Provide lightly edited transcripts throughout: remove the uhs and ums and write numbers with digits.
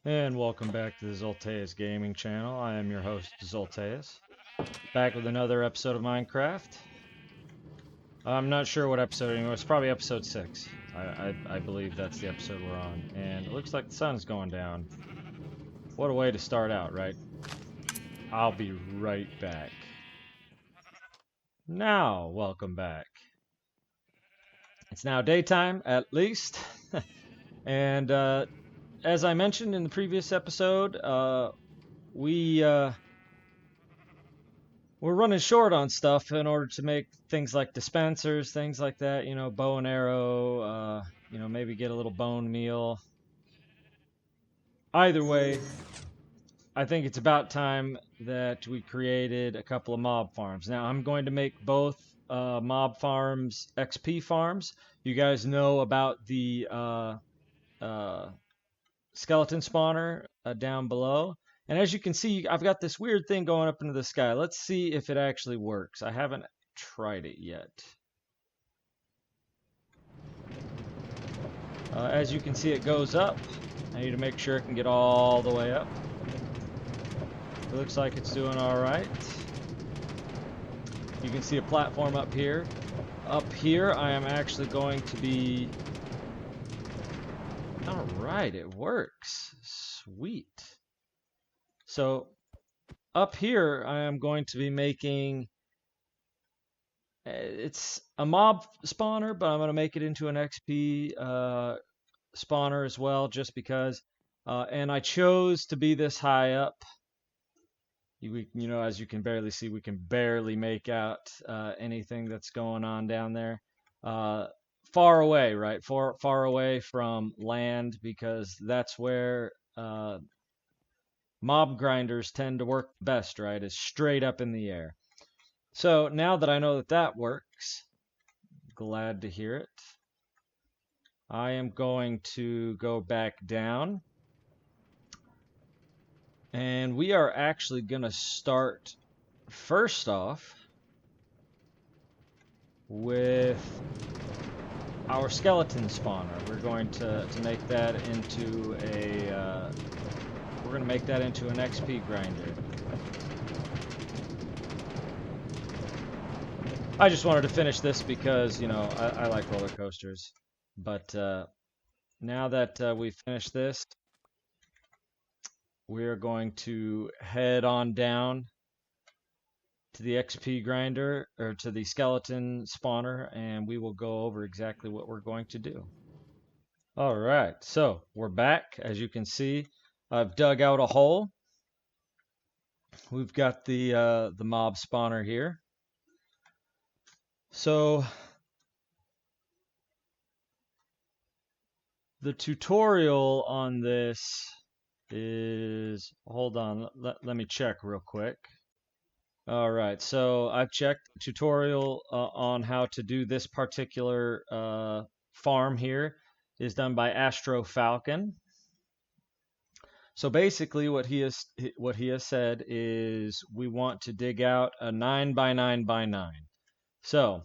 And welcome back to the Zolteus Gaming Channel. I am your host, Zolteus, back with another episode of Minecraft. I'm not sure what episode anymore. It's probably episode 6. I believe that's the episode we're on. And it looks like the sun's going down. What a way to start out, right? I'll be right back. Now, welcome back. It's now daytime, at least. and as I mentioned in the previous episode, we we're running short on stuff in order to make things like dispensers, things like that, bow and arrow, maybe get a little bone meal. Either way, I think it's about time that we created a couple of mob farms. Now, I'm going to make both mob farms XP farms. You guys know about the uh, skeleton spawner down below. And as you can see, I've got this weird thing going up into the sky. Let's see if it actually works. I haven't tried it yet. As you can see, it goes up. I need to make sure it can get all the way up. It looks like it's doing all right. You can see a platform up here. Up here, I am actually going to be... All right, it works. Sweet. So up here, I am going to be making... It's a mob spawner, but I'm going to make it into an XP spawner as well, just because. And I chose to be this high up. As you can barely see, we can barely make out anything that's going on down there. Far away, right? Far away from land, because that's where mob grinders tend to work best, right? Is straight up in the air. So now that I know that that works, glad to hear it. I am going to go back down. And we are actually going to start first off with our skeleton spawner. We're going to make that into a we're going to make that into an XP grinder. I just wanted to finish this because, I like roller coasters. But now that we've finished this, we're going to head on down to the XP grinder, or to the skeleton spawner, and we will go over exactly what we're going to do. All right, so we're back. As you can see, I've dug out a hole. We've got the mob spawner here. So the tutorial on this is, hold on, let me check real quick. All right, so I've checked the tutorial on how to do this particular farm here is done by Astro Falcon. So basically what he has said is we want to dig out a 9 by 9 by 9. So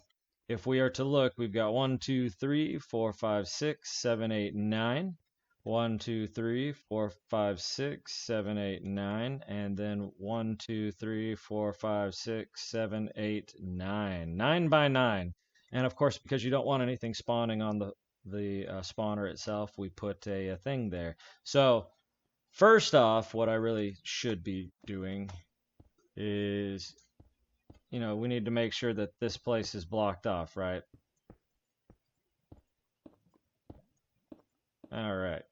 if we are to look, we've got 1, 2, 3, 4, 5, 6, 7, 8, 9. 1, 2, 3, 4, 5, 6, 7, 8, 9, and then 1, 2, 3, 4, 5, 6, 7, 8, 9. 9 by 9. And of course, because you don't want anything spawning on the spawner itself, we put a thing there. So first off, what I really should be doing is, we need to make sure that this place is blocked off, right? All right.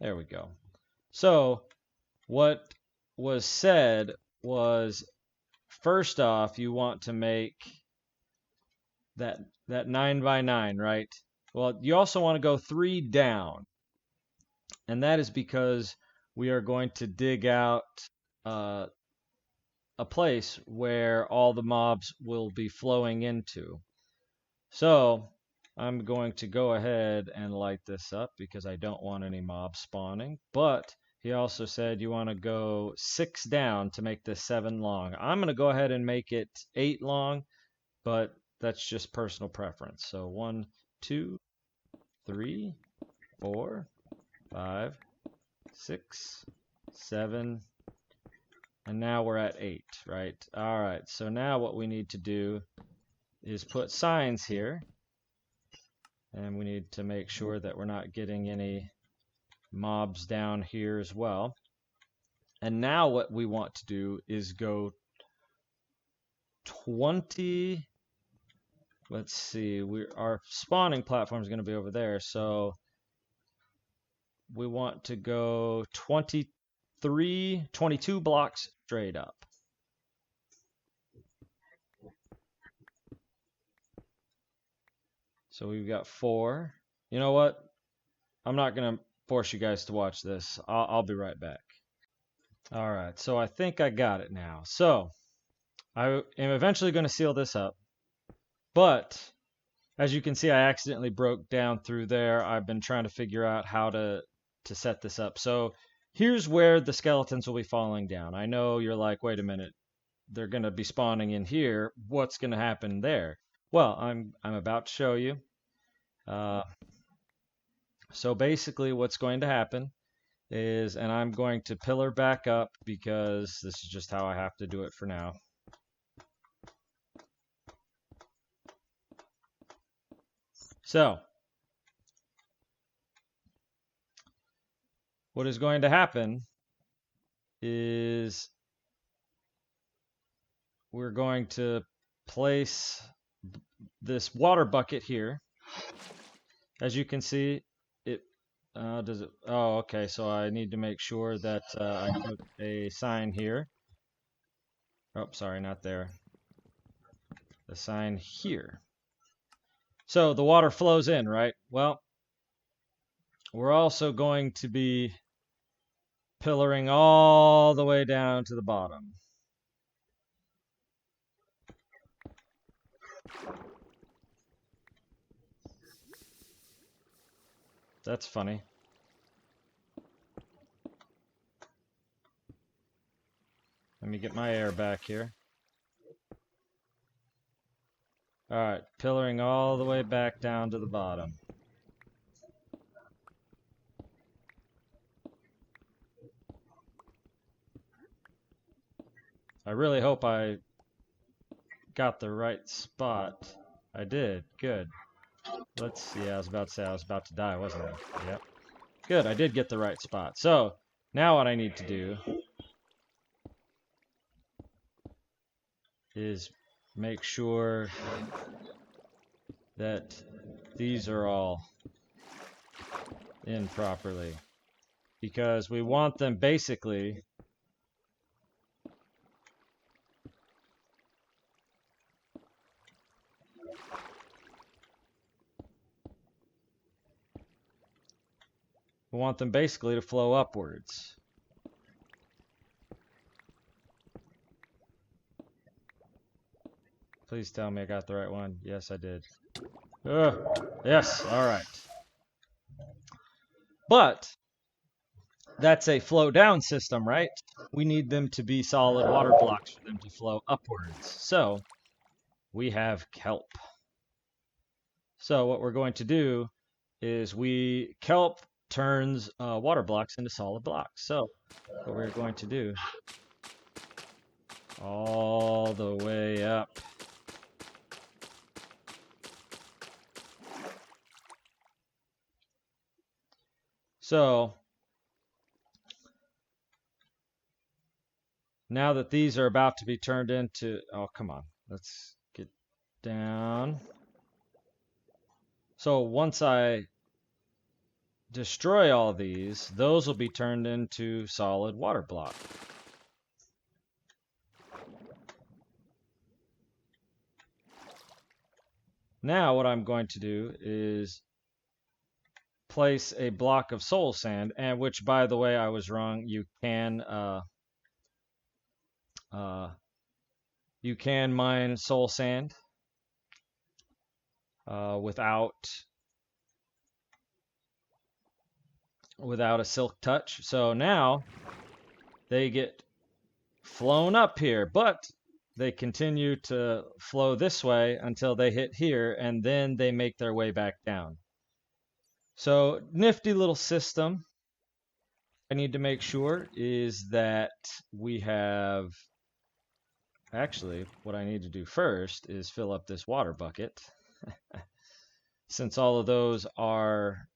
There we go. So what was said was, first off, you want to make that 9 by 9, right? Well, you also want to go 3 down. And that is because we are going to dig out a place where all the mobs will be flowing into. So I'm going to go ahead and light this up because I don't want any mobs spawning. But he also said you want to go 6 down to make this 7 long. I'm going to go ahead and make it 8 long, but that's just personal preference. So 1, 2, 3, 4, 5, 6, 7, and now we're at 8, right? All right, so now what we need to do is put signs here, and we need to make sure that we're not getting any mobs down here as well. And now what we want to do is go 20. Let's see, our spawning platform is going to be over there, so we want to go 22 blocks straight up. So we've got 4. You know what? I'm not going to force you guys to watch this. I'll be right back. All right, so I think I got it now. So I am eventually going to seal this up, but as you can see, I accidentally broke down through there. I've been trying to figure out how to set this up. So here's where the skeletons will be falling down. I know you're like, wait a minute, they're going to be spawning in here. What's going to happen there? Well, I'm about to show you. So basically what's going to happen is, and I'm going to pillar back up because this is just how I have to do it for now. So what is going to happen is we're going to place this water bucket here. As you can see, it does it. Oh, okay. So I need to make sure that I put a sign here. Oh, sorry, not there. The sign here. So the water flows in, right? Well, we're also going to be pillaring all the way down to the bottom. That's funny. Let me get my air back here. All right, pillaring all the way back down to the bottom. I really hope I got the right spot. I did. Good. Let's see. I was about to say I was about to die, wasn't I? Yep. Good. I did get the right spot. So now what I need to do is make sure that these are all in properly, because we want them basically to flow upwards. Please tell me I got the right one. Yes, I did. Yes, all right. But that's a flow down system, right? We need them to be solid water blocks for them to flow upwards. So we have kelp. So what we're going to do is kelp turns water blocks into solid blocks. So what we're going to do all the way up. So now that these are about to be turned into, oh, come on, let's get down. So once I destroy all these, those will be turned into solid water block. Now what I'm going to do is place a block of soul sand, and which, by the way, I was wrong. You can mine soul sand without a silk touch. So now they get flown up here, but they continue to flow this way until they hit here, and then they make their way back down. So, nifty little system. I need to make sure is that we have, actually, what I need to do first is fill up this water bucket. Since all of those are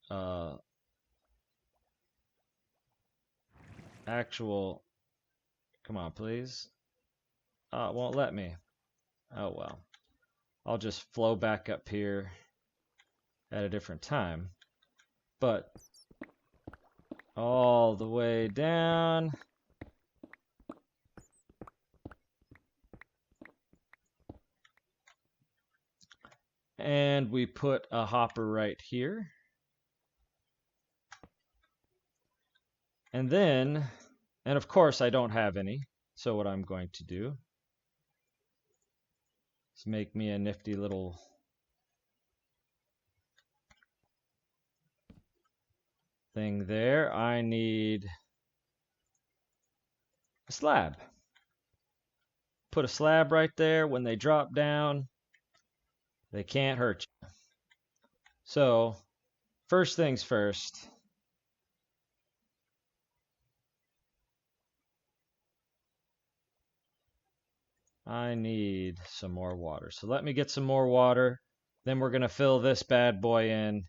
actual, come on, please. It won't let me. Oh well. I'll just flow back up here at a different time. But all the way down. And we put a hopper right here. And then, and of course I don't have any, so what I'm going to do is make me a nifty little thing there. I need a slab. Put a slab right there. When they drop down, they can't hurt you. So, first things first. I need some more water. So let me get some more water. Then we're going to fill this bad boy in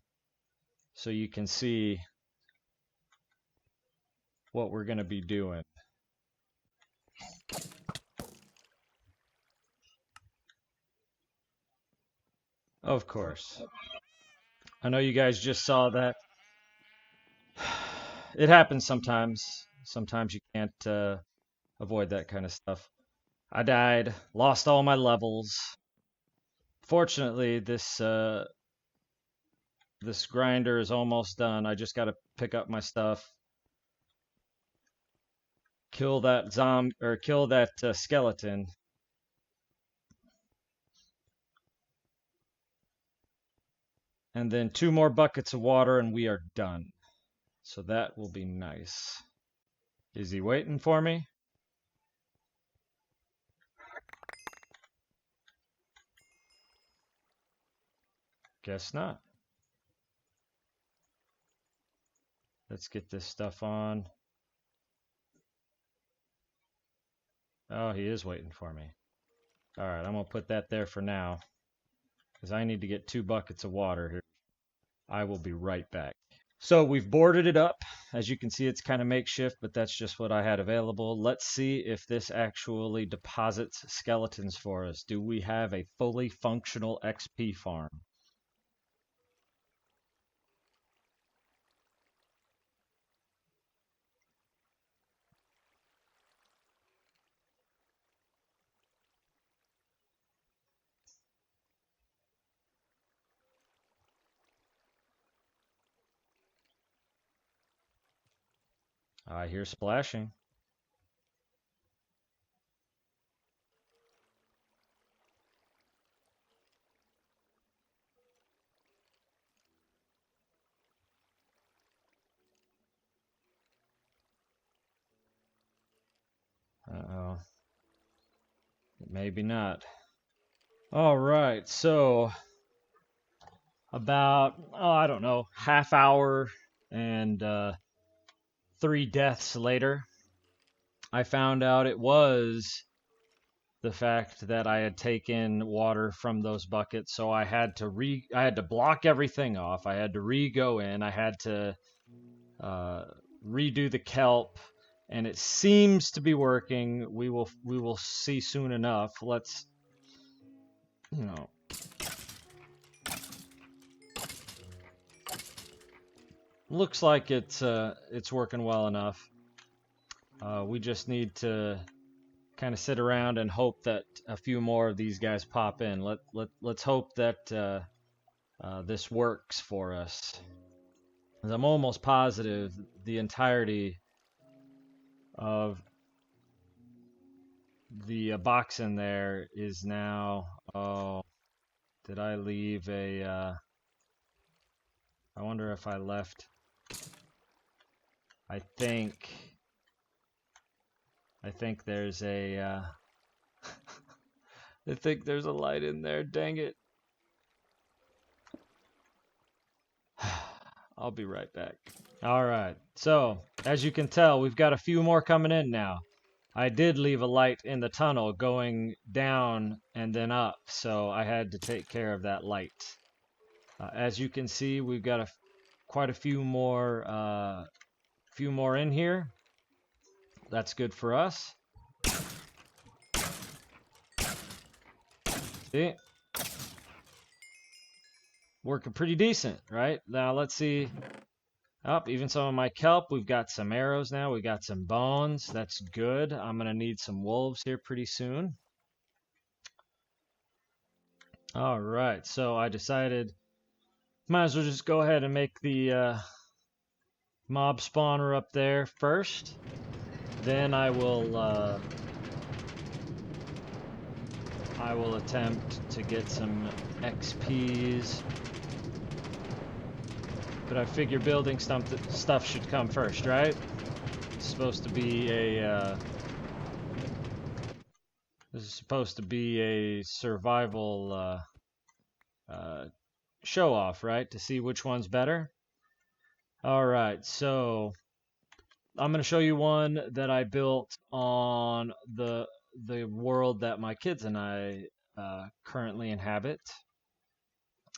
so you can see what we're going to be doing. Of course. I know you guys just saw that. It happens sometimes. Sometimes you can't avoid that kind of stuff. I died, lost all my levels. Fortunately, this grinder is almost done. I just got to pick up my stuff, kill that skeleton. And then 2 more buckets of water and we are done. So that will be nice. Is he waiting for me? Guess not. Let's get this stuff on. Oh, he is waiting for me. All right, I'm going to put that there for now because I need to get 2 buckets of water here. I will be right back. So we've boarded it up. As you can see, it's kind of makeshift, but that's just what I had available. Let's see if this actually deposits skeletons for us. Do we have a fully functional XP farm? I hear splashing. Uh-oh. Maybe not. All right, so about, I don't know, half hour and 3 deaths later, I found out it was the fact that I had taken water from those buckets, so I had to block everything off. I had to re-go in. I had to redo the kelp, and it seems to be working. We will see soon enough. Let's, you know. Looks like it's working well enough. We just need to kind of sit around and hope that a few more of these guys pop in. Let's hope that this works for us. 'Cause I'm almost positive the entirety of the box in there is now. Oh, did I leave a? I wonder if I left. I think there's a. I think there's a light in there. Dang it. I'll be right back. All right. So, as you can tell, we've got a few more coming in now. I did leave a light in the tunnel going down and then up, so I had to take care of that light. As you can see, we've got quite a few more in here. That's good for us. See? Working pretty decent, right? Now let's see. Even some of my kelp. We've got some arrows now. We got some bones. That's good. I'm going to need some wolves here pretty soon. All right, so I decided might as well just go ahead and make the mob spawner up there first. Then I will attempt to get some XPs. But I figure building stuff should come first, right? It's supposed to be a this is supposed to be a survival show off, right? To see which one's better. All right, so I'm going to show you one that I built on the world that my kids and I currently inhabit.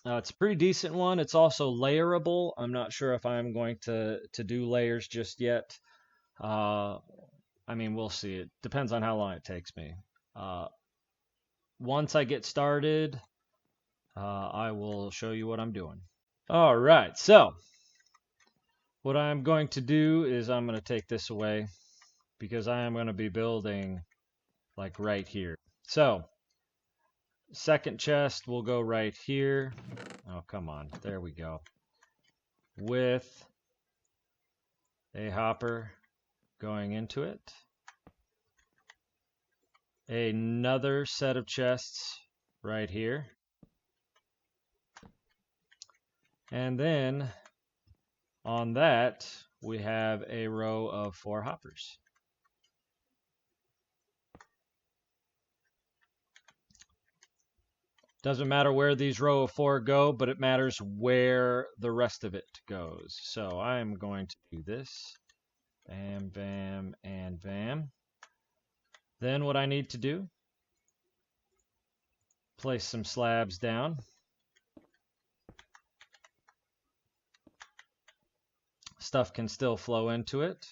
It's a pretty decent one. It's also layerable. I'm not sure if I'm going to do layers just yet. I mean, we'll see. It depends on how long it takes me. Once I get started, I will show you what I'm doing. All right, so what I'm going to do is I'm going to take this away because I am going to be building like right here. So second chest will go right here. Oh, come on. There we go. With a hopper going into it. Another set of chests right here. And then on that, we have a row of 4 hoppers. Doesn't matter where these row of 4 go, but it matters where the rest of it goes. So I'm going to do this. Bam, bam, and bam. Then what I need to do, place some slabs down. Stuff can still flow into it.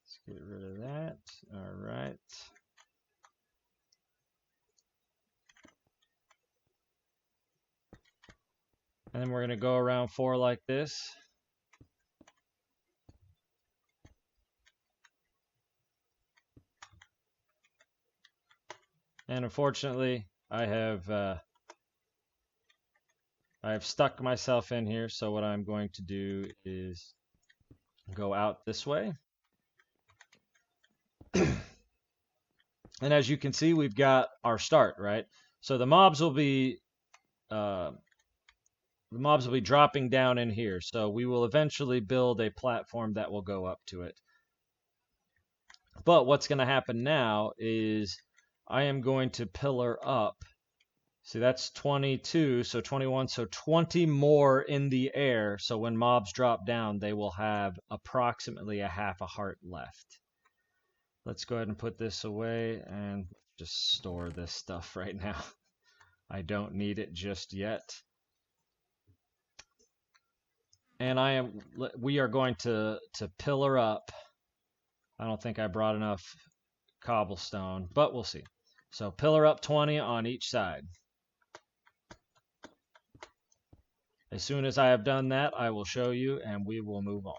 Let's get rid of that. All right. And then we're going to go around 4 like this. And unfortunately, I have stuck myself in here, so what I'm going to do is go out this way. And as you can see, we've got our start, right? So the mobs will be dropping down in here. So we will eventually build a platform that will go up to it. But what's going to happen now is I am going to pillar up. See, that's 22, so 21, so 20 more in the air. So when mobs drop down, they will have approximately a half a heart left. Let's go ahead and put this away and just store this stuff right now. I don't need it just yet. And we are going to pillar up. I don't think I brought enough cobblestone, but we'll see. So pillar up 20 on each side. As soon as I have done that, I will show you and we will move on.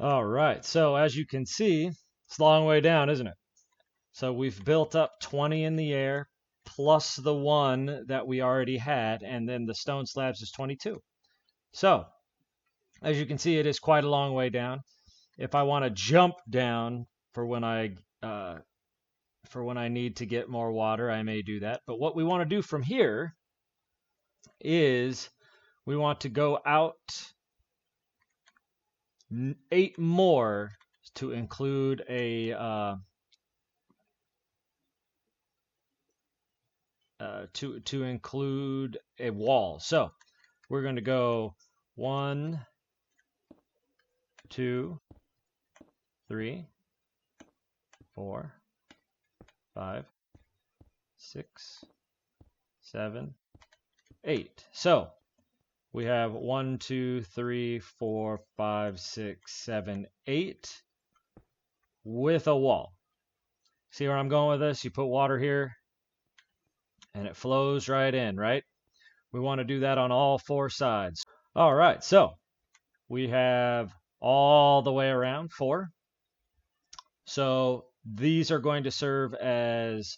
All right, so as you can see, it's a long way down, isn't it? So we've built up 20 in the air. plus the 1 that we already had, and then the stone slabs is 22. So, as you can see, it is quite a long way down. If I want to jump down for when I need to get more water, I may do that. But what we want to do from here is we want to go out 8 more to include a to include a wall. So we're going to go 1, 2, 3, 4, 5, 6, 7, 8. So we have 1, 2, 3, 4, 5, 6, 7, 8 with a wall. See where I'm going with this? You put water here and it flows right in, right? We want to do that on all 4 sides. All right, so we have all the way around 4. So these are going to serve as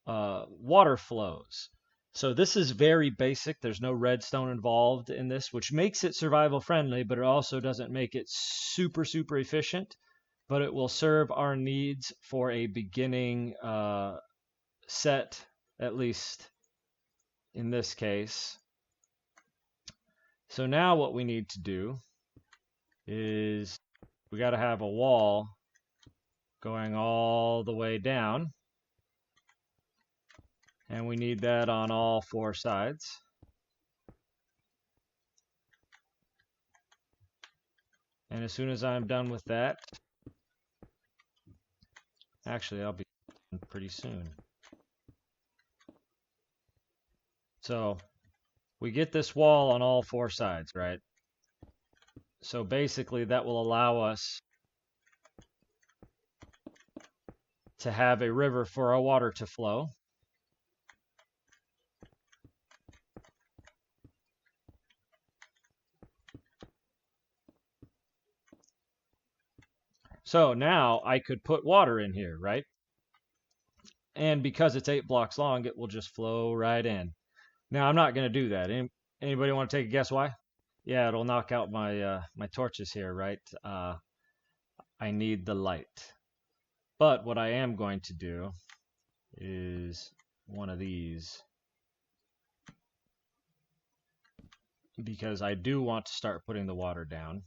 water flows. So this is very basic. There's no redstone involved in this, which makes it survival friendly, but it also doesn't make it super efficient. But it will serve our needs for a beginning set, at least in this case. So now what we need to do is we got to have a wall going all the way down. And we need that on all 4 sides. And as soon as I'm done with that, actually I'll be done pretty soon. So we get this wall on all 4 sides, right? So basically that will allow us to have a river for our water to flow. So now I could put water in here, right? And because it's 8 blocks long, it will just flow right in. Now I'm not going to do that. Anybody want to take a guess why? Yeah, it'll knock out my my torches here, right? I need the light. But what I am going to do is one of these, because I do want to start putting the water down,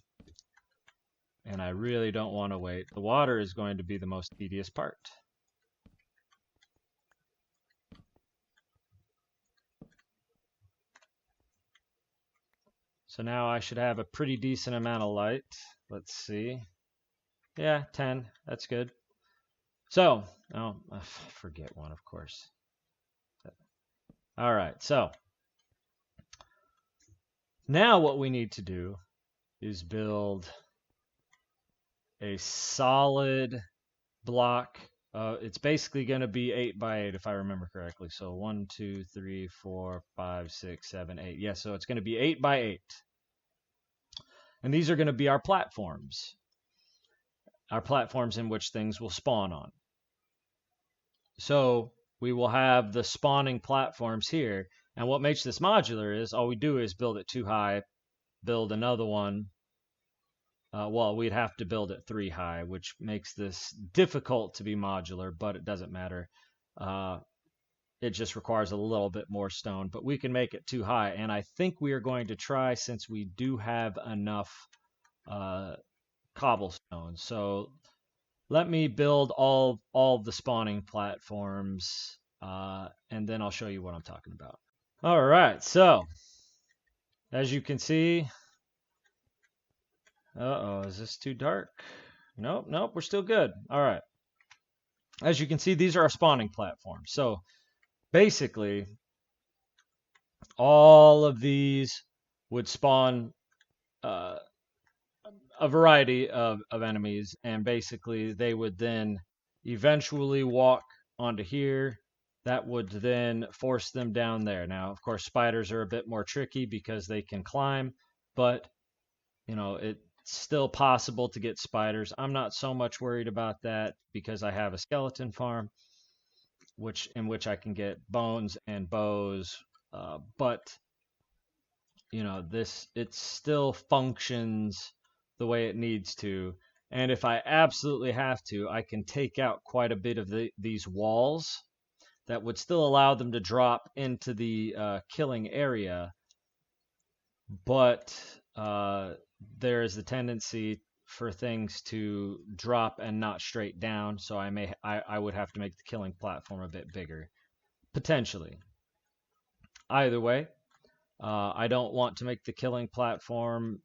and I really don't want to wait. The water is going to be the most tedious part. So now I should have a pretty decent amount of light. Let's see. Yeah, 10. That's good. So, oh, I forget one, of course. All right, so now what we need to do is build a solid block. It's basically going to be 8 by 8 if I remember correctly. So 1, 2, 3, 4, 5, 6, 7, 8. Yeah, so it's going to be 8 by 8. And these are going to be our platforms in which things will spawn on. So we will have the spawning platforms here. And what makes this modular is all we do is build it 2 high, build another one. Well, we'd have to build it 3 high, which makes this difficult to be modular, but it doesn't matter. It just requires a little bit more stone, but we can make it 2 high. And I think we are going to try, since we do have enough cobblestone. So let me build all the spawning platforms, and then I'll show you what I'm talking about. All right, so as you can see, is this too dark? Nope, we're still good. All right. As you can see, these are our spawning platforms. So basically, all of these would spawn a variety of enemies, and basically they would then eventually walk onto here. That would then force them down there. Now, of course, spiders are a bit more tricky because they can climb, but it's still possible to get spiders. I'm not so much worried about that because I have a skeleton farm. in which I can get bones and bows, but you know, it still functions the way it needs to. And if I absolutely have to, I can take out quite a bit of these walls that would still allow them to drop into the killing area, but there is a tendency for things to drop and not straight down, so I would have to make the killing platform a bit bigger, potentially. Either way, I don't want to make the killing platform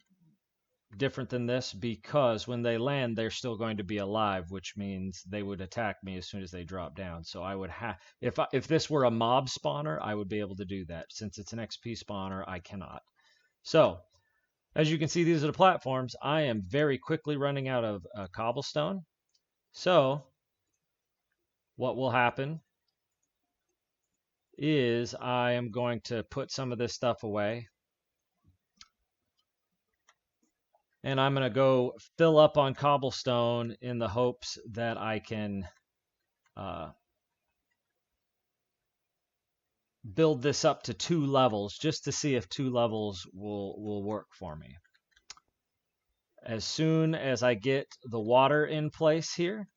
different than this because when they land, they're still going to be alive, which means they would attack me as soon as they drop down. So I would have, if this were a mob spawner, I would be able to do that. Since it's an XP spawner, I cannot. So as you can see, these are the platforms. I am very quickly running out of cobblestone. So what will happen is I am going to put some of this stuff away. And I'm going to go fill up on cobblestone in the hopes that I can build this up to 2 levels, just to see if 2 levels will work for me. As soon as I get the water in place here,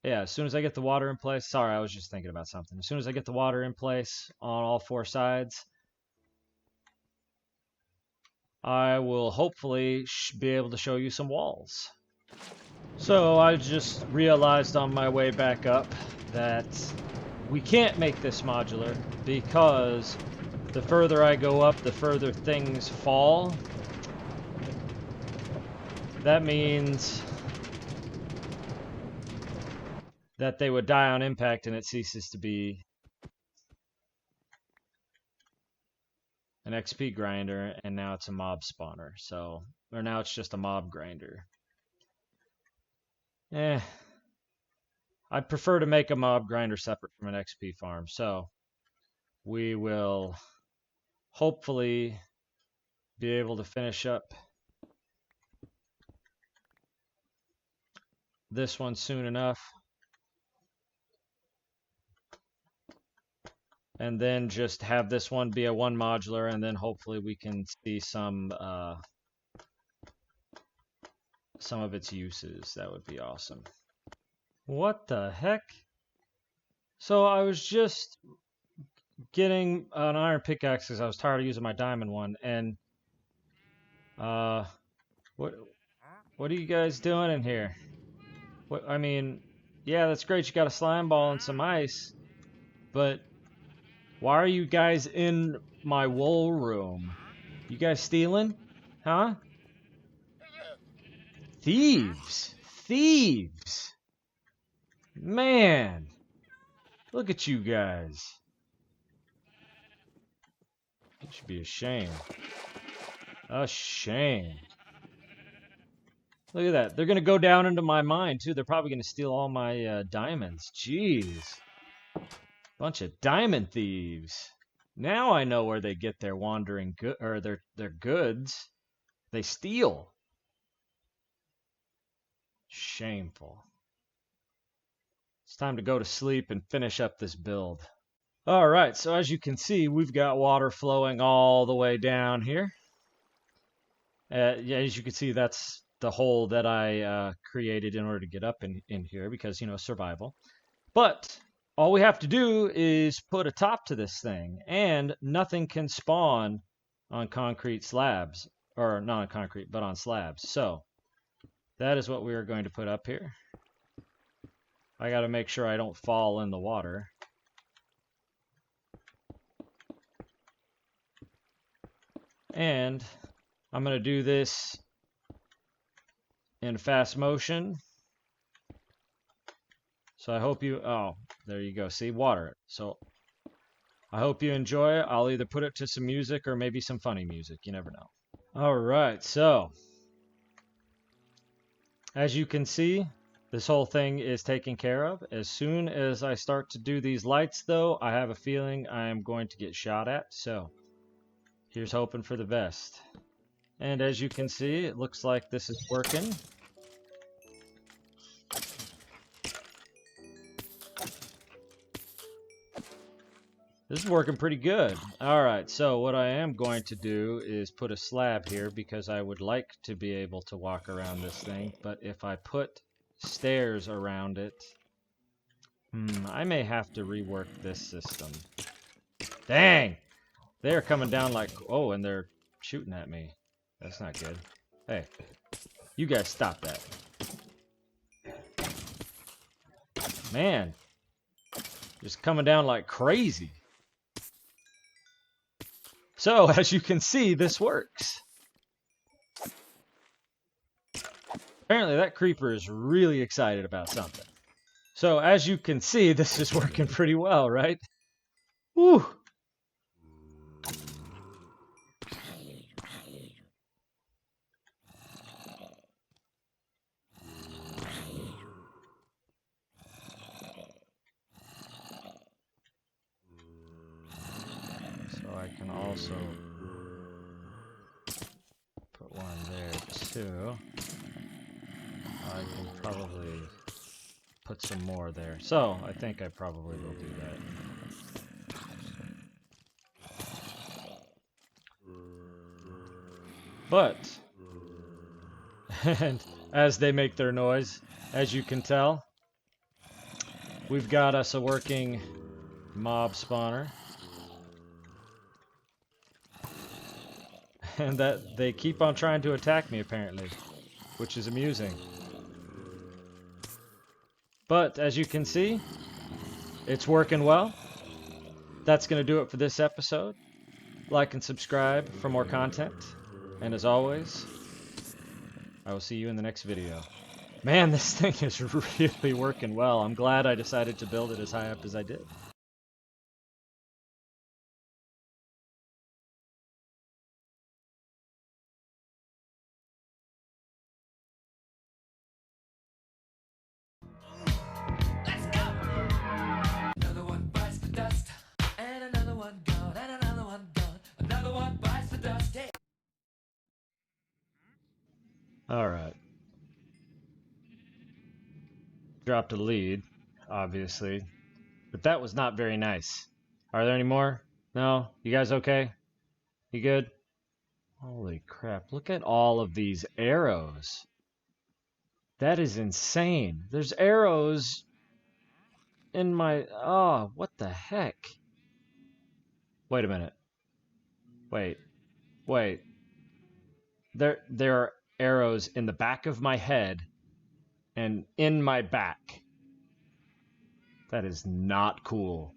yeah, as soon as I get the water in place, sorry, I was just thinking about something. As soon as I get the water in place on all 4 sides, I will hopefully be able to show you some walls. So I just realized on my way back up that we can't make this modular because the further I go up, the further things fall. That means that they would die on impact and it ceases to be an XP grinder, and now it's a mob spawner. So, or now it's just a mob grinder. I'd prefer to make a mob grinder separate from an XP farm. So we will hopefully be able to finish up this one soon enough. And then just have this one be a 1 modular, and then hopefully we can see some of its uses. That would be awesome. What the heck? So I was just getting an iron pickaxe because I was tired of using my diamond one, and what are you guys doing in here? What, I mean, yeah, that's great. You got a slime ball and some ice, but why are you guys in my wool room? You guys stealing? Huh? Thieves! Thieves! Man! Look at you guys. You should be ashamed. Ashamed. Look at that. They're going to go down into my mine, too. They're probably going to steal all my diamonds. Jeez. Bunch of diamond thieves. Now I know where they get their wandering or their goods. They steal. Shameful. It's time to go to sleep and finish up this build. All right, so as you can see, we've got water flowing all the way down here. Yeah, as you can see, that's the hole that I created in order to get up in here because, you know, survival. But all we have to do is put a top to this thing, and nothing can spawn on concrete slabs, or not on concrete, but on slabs. So that is what we are going to put up here. I got to make sure I don't fall in the water. And I'm going to do this in fast motion. So I hope you, oh, there you go. See, water. So I hope you enjoy it. I'll either put it to some music or maybe some funny music. You never know. All right, so as you can see, this whole thing is taken care of. As soon as I start to do these lights, though, I have a feeling I am going to get shot at. So here's hoping for the best. And as you can see, it looks like this is working. This is working pretty good. Alright, so what I am going to do is put a slab here because I would like to be able to walk around this thing, but if I put stairs around it, I may have to rework this system. Dang! They're coming down like... Oh, and they're shooting at me. That's not good. Hey, you guys stop that. Man, just coming down like crazy. So, as you can see, this works. Apparently that creeper is really excited about something. So, as you can see, this is working pretty well, right? Woo! So I can also put one there too. I can probably put some more there. So, I think I probably will do that. But, and as they make their noise, as you can tell, we've got us a working mob spawner. And that they keep on trying to attack me, apparently, which is amusing. But, as you can see, it's working well. That's going to do it for this episode. Like and subscribe for more content. And as always, I will see you in the next video. Man, this thing is really working well. I'm glad I decided to build it as high up as I did. Let's go! Another one bites the dust, and another one gone, and another one gone. Another one bites the dust. Hey. Alright. Dropped a lead, obviously. But that was not very nice. Are there any more? No? You guys okay? You good? Holy crap, look at all of these arrows. That is insane. There's arrows in my... Oh, what the heck? Wait a minute. Wait. There are arrows in the back of my head and in my back. That is not cool.